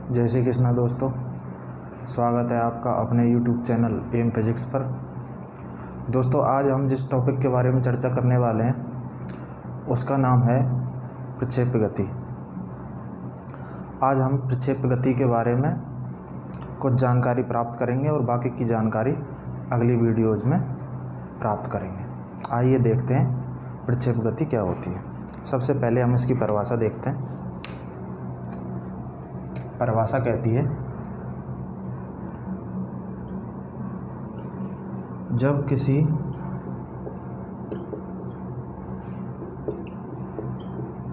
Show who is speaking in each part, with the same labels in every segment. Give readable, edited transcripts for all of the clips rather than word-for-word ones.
Speaker 1: जय श्री कृष्णा दोस्तों, स्वागत है आपका अपने YouTube चैनल एम फिजिक्स पर। दोस्तों, आज हम जिस टॉपिक के बारे में चर्चा करने वाले हैं उसका नाम है प्रक्षेप्य गति। आज हम प्रक्षेप्य गति के बारे में कुछ जानकारी प्राप्त करेंगे और बाकी की जानकारी अगली वीडियोज़ में प्राप्त करेंगे। आइए देखते हैं प्रक्षेप्य गति क्या होती है। सबसे पहले हम इसकी परिभाषा देखते हैं। परिभाषा कहती है, जब किसी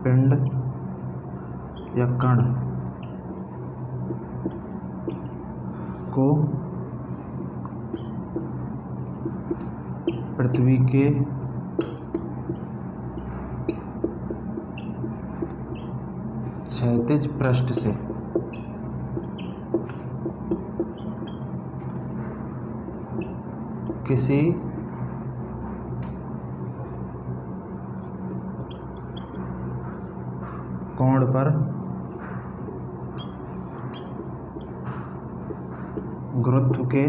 Speaker 1: पिंड या कण को पृथ्वी के क्षैतिज पृष्ठ से किसी कोण पर गुरुत्व के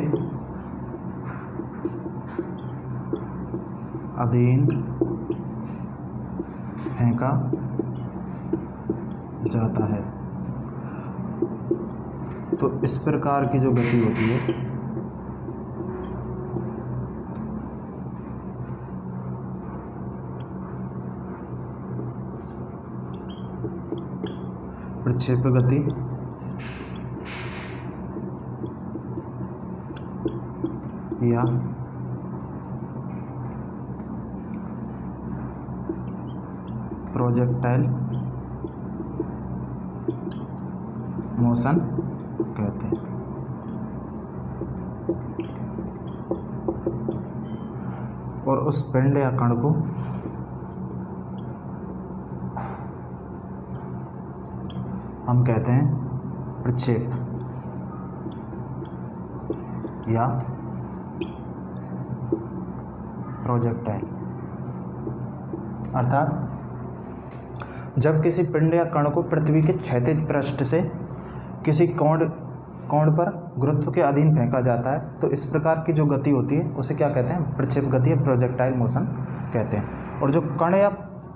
Speaker 1: अधीन फेंका जाता है, तो इस प्रकार की जो गति होती है प्रक्षेप्य गति या प्रोजेक्टाइल मोशन कहते हैं। और उस पिंड या कण को हम कहते हैं प्रक्षेप या प्रोजेक्टाइल। अर्थात जब किसी पिंड या कण को पृथ्वी के क्षैतिज पृष्ठ से किसी कोण पर गुरुत्व के अधीन फेंका जाता है, तो इस प्रकार की जो गति होती है उसे क्या कहते हैं? प्रक्षेप गति या प्रोजेक्टाइल मोशन कहते हैं। और जो कण या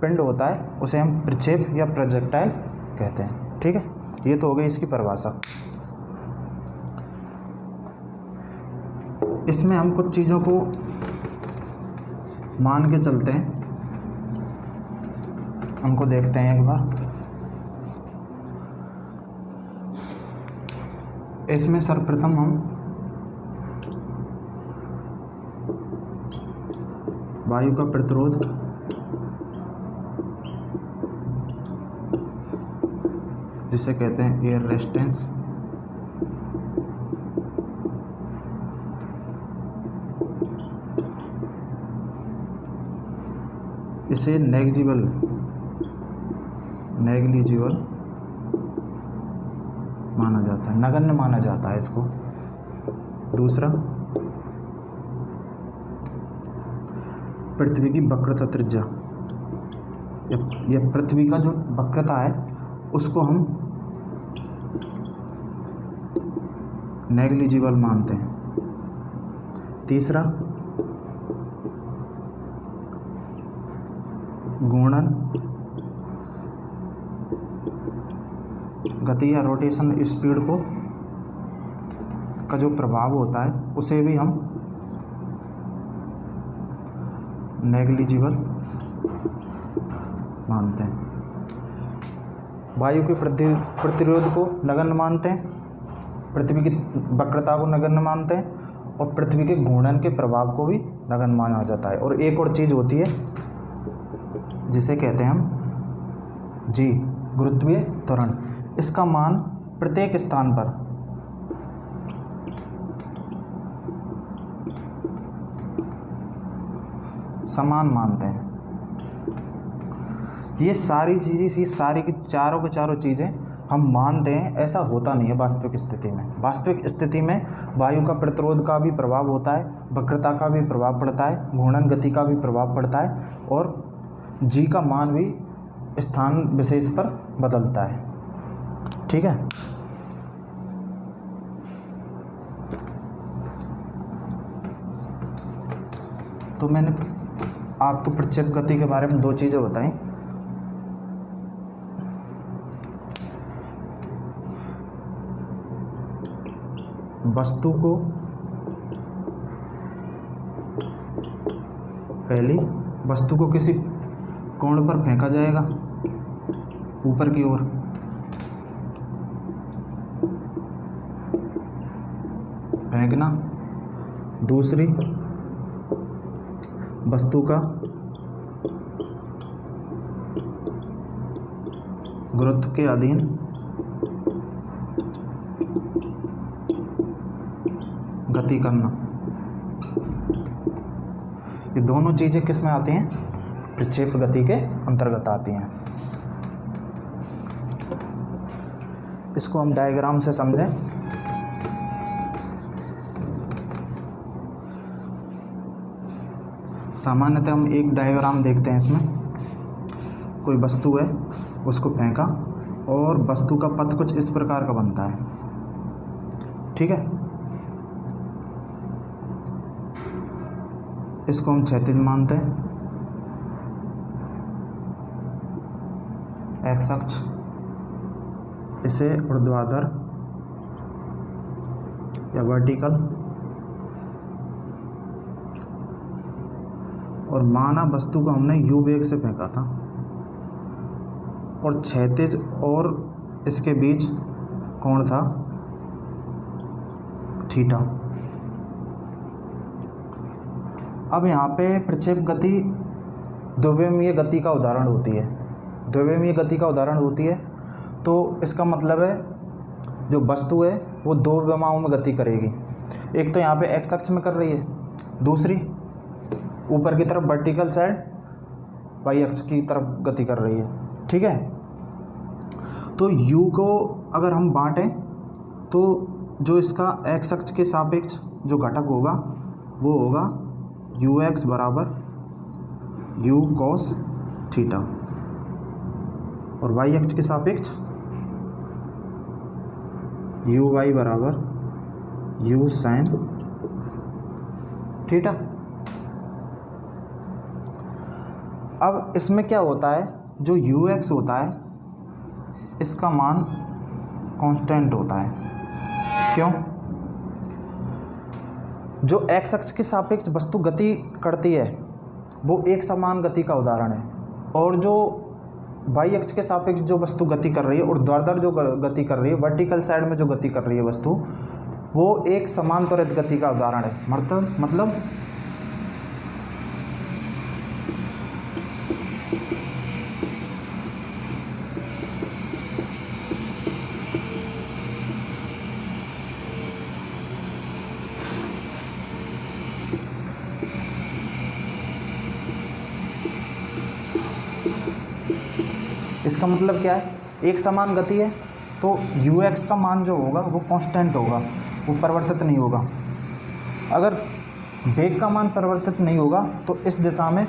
Speaker 1: पिंड होता है उसे हम प्रक्षेप या प्रोजेक्टाइल कहते हैं। ठीक है, ये तो हो गई इसकी परिभाषा। इसमें हम कुछ चीज़ों को मान के चलते हैं, उनको देखते हैं एक बार। इसमें सर्वप्रथम हम वायु का प्रतिरोध, जिसे कहते हैं एयर रेजिस्टेंस, इसे नेग्लिजिबल माना जाता है, नगण्य माना जाता है इसको। दूसरा, पृथ्वी की वक्रता त्रिज्या या पृथ्वी का जो वक्रता है उसको हम नेग्लिजिबल मानते हैं। तीसरा, घूर्णन गति या रोटेशन स्पीड का जो प्रभाव होता है उसे भी हम नेग्लिजिबल मानते हैं। वायु के प्रतिरोध को नगण्य मानते हैं, पृथ्वी की वक्रता को नगण्य मानते हैं और पृथ्वी के घूर्णन के प्रभाव को भी नगण्य माना जाता है। और एक और चीज़ होती है जिसे कहते हैं हम जी, गुरुत्वीय त्वरण। इसका मान प्रत्येक स्थान पर समान मानते हैं। ये सारी चीज़ें, ये सारी की चारों के चारों चीज़ें हम मानते हैं, ऐसा होता नहीं है वास्तविक स्थिति में। वास्तविक स्थिति में वायु का प्रतिरोध का भी प्रभाव होता है, वक्रता का भी प्रभाव पड़ता है, घूर्णन गति का भी प्रभाव पड़ता है और जी का मान भी स्थान विशेष पर बदलता है। ठीक है, तो मैंने आपको प्रक्षेप गति के बारे में दो चीज़ें बताई। वस्तु को पहली वस्तु को किसी कोण पर फेंका जाएगा ऊपर की ओर, फेंकना। दूसरी, वस्तु का गुरुत्व के अधीन गति करना। ये दोनों चीज़ें किस में आती हैं? प्रक्षेप गति के अंतर्गत आती हैं। इसको हम डायग्राम से समझें। सामान्यतः हम एक डायग्राम देखते हैं। इसमें कोई वस्तु है, उसको फेंका और वस्तु का पथ कुछ इस प्रकार का बनता है, ठीक है। इसको हम क्षैतिज मानते हैं, एक्स अक्ष, इसे ऊर्ध्वाधर या वर्टिकल, और माना वस्तु को हमने u वेग से फेंका था और क्षैतिज और इसके बीच कोण था थीटा। अब यहाँ पे प्रक्षेप गति द्विविमीय गति का उदाहरण होती है। द्विविमीय गति का उदाहरण होती है तो इसका मतलब है जो वस्तु है वो दो विमाओं में गति करेगी। एक तो यहाँ पे एक्स अक्ष में कर रही है, दूसरी ऊपर की तरफ वर्टिकल साइड वाई अक्ष की तरफ गति कर रही है, ठीक है। तो u को अगर हम बांटें तो जो इसका एक्स अक्ष के सापेक्ष जो घटक होगा वो होगा ux बराबर u cos थीटा, और वाई अक्ष के सापेक्ष uy बराबर u sin थीटा। अब इसमें क्या होता है, जो ux होता है इसका मान कांस्टेंट होता है। क्यों? जो एक्स अक्ष के सापेक्ष वस्तु गति करती है वो एक समान गति का उदाहरण है, और जो वाई अक्ष के सापेक्ष जो वस्तु गति कर रही है और ऊर्ध्वाधर जो गति कर रही है, वर्टिकल साइड में जो गति कर रही है वस्तु, वो एक समान त्वरित गति का उदाहरण है। मतलब इसका मतलब क्या है, एक समान गति है तो ux का मान जो होगा वो कांस्टेंट होगा, वो परिवर्तित नहीं होगा। अगर वेग का मान परिवर्तित नहीं होगा तो इस दिशा में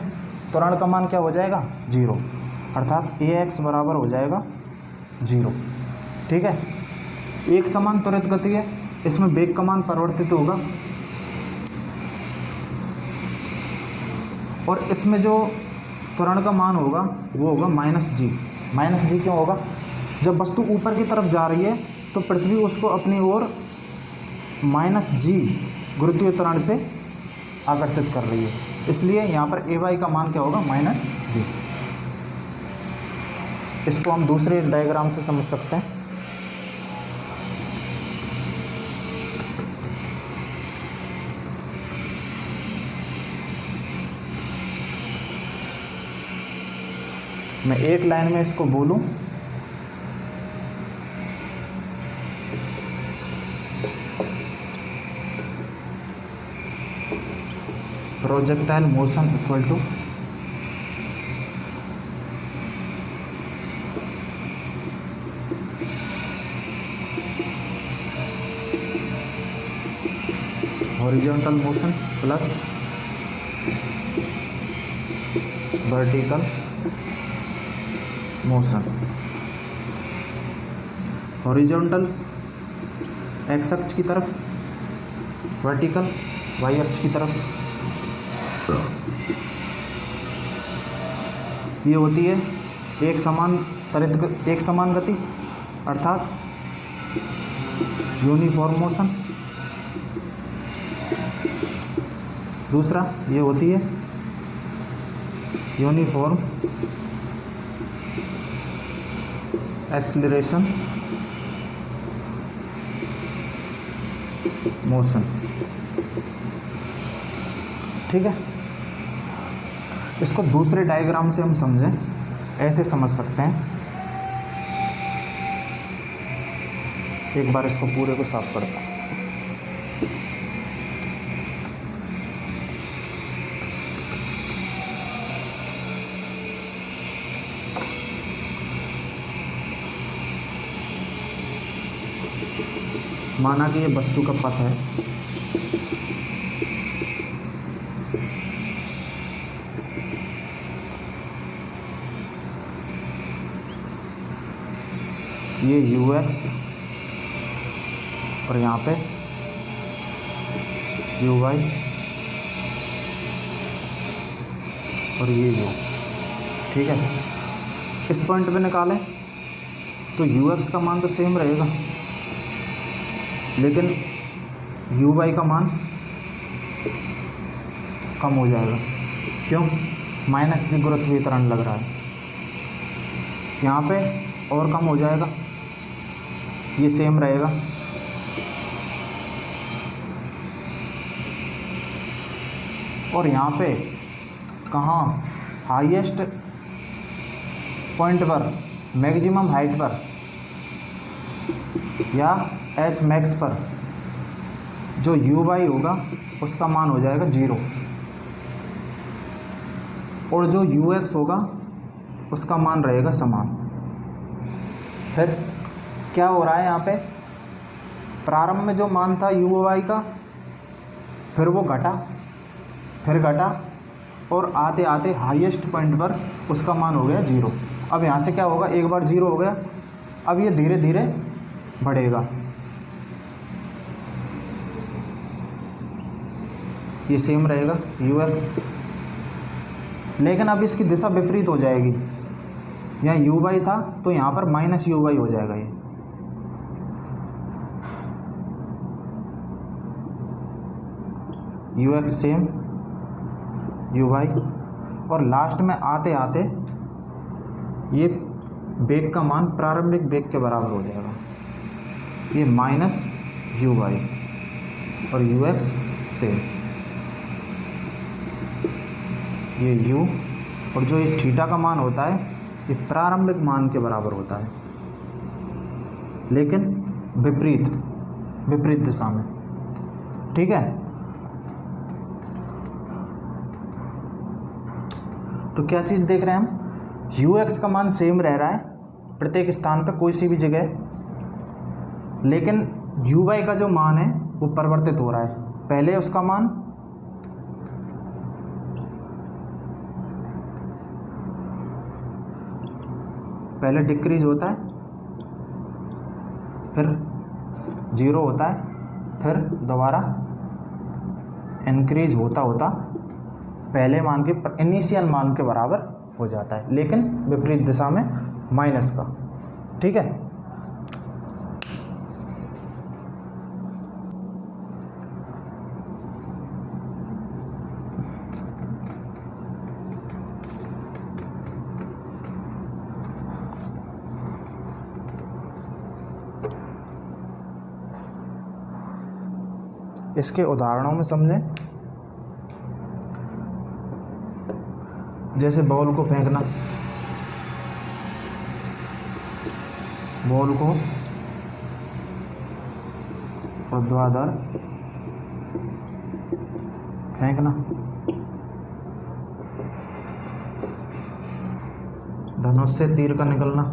Speaker 1: त्वरण का मान क्या हो जाएगा? 0, अर्थात ax बराबर हो जाएगा 0, ठीक है। एक समान त्वरित गति है, इसमें वेग का मान परिवर्तित होगा, और इसमें जो त्वरण का मान होगा वो होगा -g। -g क्यों होगा? जब वस्तु ऊपर की तरफ जा रही है तो पृथ्वी उसको अपनी ओर -g गुरुत्वीय त्वरण से आकर्षित कर रही है, इसलिए यहाँ पर ay का मान क्या होगा? -g। इसको हम दूसरे डायग्राम से समझ सकते हैं। मैं एक लाइन में इसको बोलूं, projectile motion equal to horizontal motion plus vertical motion. Horizontal X अक्ष की तरफ, वर्टिकल वाई अक्ष की तरफ। ये होती है एक समान गति अर्थात यूनिफॉर्म मोशन। दूसरा ये होती है यूनिफॉर्म एक्सीलरेशन मोशन। ठीक है, इसको दूसरे डायग्राम से हम समझें, ऐसे समझ सकते हैं। एक बार इसको पूरे को साफ करता हूं। माना कि ये वस्तु का पथ है, ये ux और यहाँ पे uy और ये u। ठीक है, इस पॉइंट पे निकालें तो ux का मान तो सेम रहेगा, लेकिन uy का मान कम हो जाएगा। क्यों? माइनस जी गुरुत्व वितरण लग रहा है यहाँ पे, और कम हो जाएगा, ये सेम रहेगा। और यहाँ पे कहाँ हाईएस्ट पॉइंट पर, मैक्सिमम हाइट पर या एच मैक्स पर जो uy होगा उसका मान हो जाएगा 0, और जो ux होगा उसका मान रहेगा समान। फिर क्या हो रहा है यहाँ पे, प्रारंभ में जो मान था uy का, फिर वो घटा, फिर घटा, और आते आते हाईएस्ट पॉइंट पर उसका मान हो गया 0। अब यहाँ से क्या होगा, एक बार 0 हो गया, अब ये धीरे धीरे बढ़ेगा, ये सेम रहेगा ux, लेकिन अब इसकी दिशा विपरीत हो जाएगी। यहाँ uy था तो यहाँ पर माइनस uy हो जाएगा, ये ux सेम uy, और लास्ट में आते आते ये वेग का मान प्रारंभिक वेग के बराबर हो जाएगा, ये माइनस uy और ux सेम, ये u, और जो ये थीटा का मान होता है ये प्रारंभिक मान के बराबर होता है, लेकिन विपरीत दिशा में। ठीक है, तो क्या चीज़ देख रहे हैं हम, ux का मान सेम रह रहा है प्रत्येक स्थान पर कोई सी भी जगह, लेकिन uy का जो मान है वो परिवर्तित हो रहा है। पहले उसका मान पहले डिक्रीज होता है, फिर 0 होता है, फिर दोबारा इंक्रीज होता होता पहले मान के इनिशियल मान के बराबर हो जाता है, लेकिन विपरीत दिशा में माइनस का। ठीक है, इसके उदाहरणों में समझें। जैसे बॉल को फेंकना, बॉल को ऊर्ध्वाधर फेंकना, धनुष से तीर का निकलना,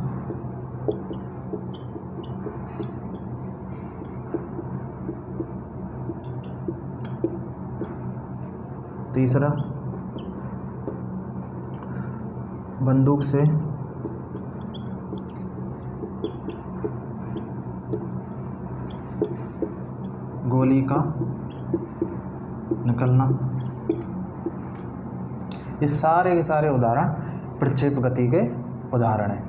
Speaker 1: तीसरा बंदूक से गोली का निकलना, ये सारे के सारे उदाहरण प्रक्षेप गति के उदाहरण हैं।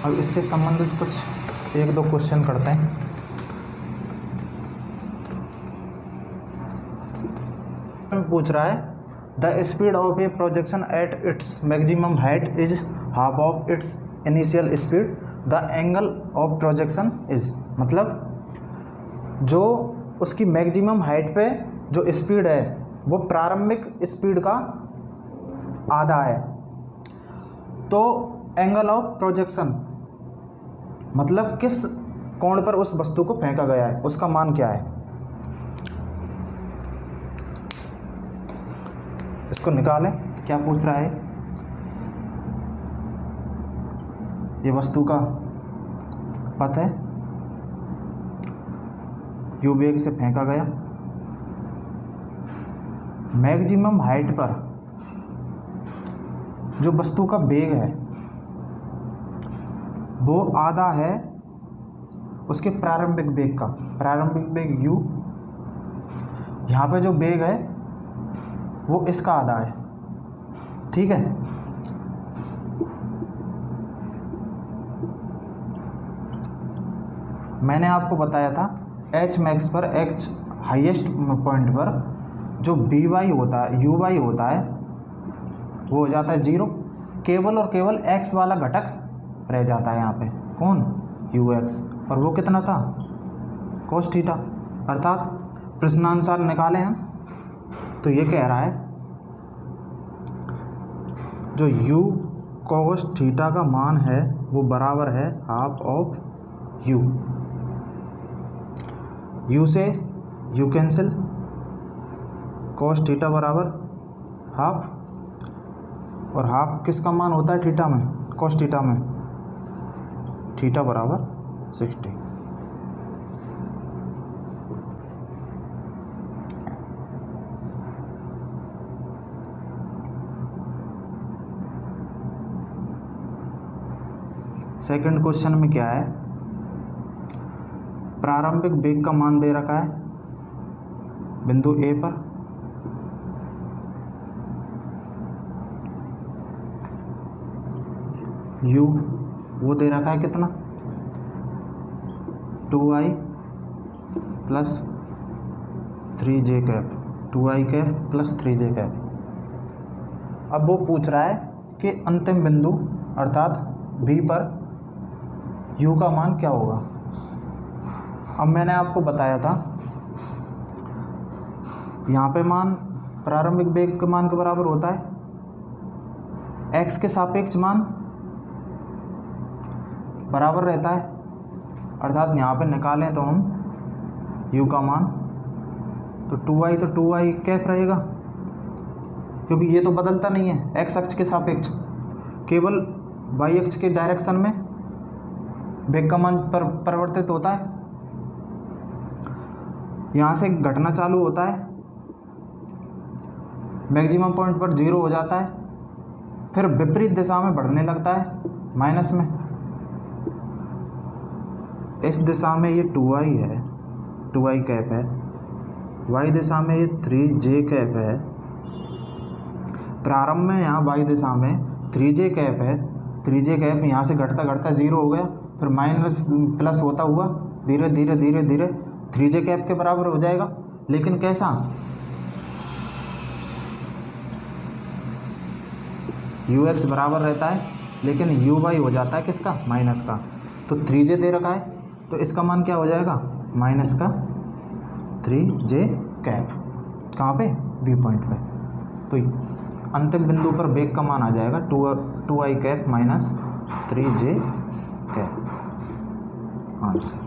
Speaker 1: अब इससे संबंधित कुछ एक दो क्वेश्चन करते हैं। पूछ रहा है the speed of A projection at its maximum height is half of its initial speed, the angle of projection is, मतलब जो उसकी मैक्सिमम हाइट पे जो स्पीड है वो प्रारंभिक स्पीड का आधा है, तो एंगल ऑफ प्रोजेक्शन मतलब किस कोण पर उस वस्तु को फेंका गया है उसका मान क्या है। इसको निकालें। क्या पूछ रहा है, ये वस्तु का पथ है, u वेग से फेंका गया, मैक्सिमम हाइट पर जो वस्तु का वेग है वो आधा है उसके प्रारंभिक वेग का। प्रारंभिक वेग u, यहाँ पे जो वेग है वो इसका आधा है, ठीक है। मैंने आपको बताया था एच मैक्स पर, एच हाईएस्ट पॉइंट पर जो बी वाई होता है, यू वाई होता है, वो हो जाता है 0। केवल और केवल एक्स वाला घटक रह जाता है यहाँ पे, कौन, यू एक्स, और वो कितना था, कोस थीटा। अर्थात प्रश्नानुसार निकाले हम तो ये कह रहा है जो यू कोस थीटा का मान है वो बराबर है हाफ ऑफ यू। यू से यू कैंसिल, कोस थीटा बराबर हाफ, और हाफ किसका मान होता है थीटा में, कोस थीटा में, थीटा बराबर 60। सेकंड क्वेश्चन में क्या है, प्रारंभिक वेग का मान दे रखा है बिंदु ए पर, u वो दे रखा है कितना, 2i plus 3j cap, 2i cap plus 3j cap. अब वो पूछ रहा है कि अंतिम बिंदु अर्थात b पर u का मान क्या होगा। अब मैंने आपको बताया था यहाँ पे मान प्रारंभिक वेग के मान के बराबर होता है, x के सापेक्ष मान बराबर रहता है, अर्थात यहाँ पे निकालें तो हम u का मान तो 2i कैप रहेगा, क्योंकि ये तो बदलता नहीं है x अक्ष के सापेक्ष, केवल y अक्ष के डायरेक्शन में वेग का मान परिवर्तित होता है। यहाँ से घटना चालू होता है, मैक्सिमम पॉइंट पर 0 हो जाता है, फिर विपरीत दिशा में बढ़ने लगता है माइनस में। इस दिशा में ये 2i है, 2i कैप है, y दिशा में ये 3j कैप है, प्रारंभ में यहाँ y दिशा में 3j कैप है, 3j कैप यहाँ से घटता घटता 0 हो गया, फिर माइनस प्लस होता हुआ धीरे धीरे धीरे धीरे 3j कैप के बराबर हो जाएगा। लेकिन कैसा, ux बराबर रहता है लेकिन uy हो जाता है किसका, माइनस का। तो 3j दे रखा है तो इसका मान क्या हो जाएगा, माइनस का 3j कैप, कहाँ पे, b पॉइंट पे। तो अंतिम बिंदु पर वेग का मान आ जाएगा 2i cap minus 3j cap. Answer.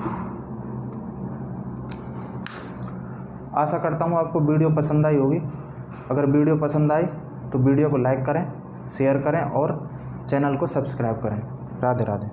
Speaker 1: आशा करता हूँ आपको वीडियो पसंद आई होगी। अगर वीडियो पसंद आई तो वीडियो को लाइक करें, शेयर करें और चैनल को सब्सक्राइब करें। राधे राधे।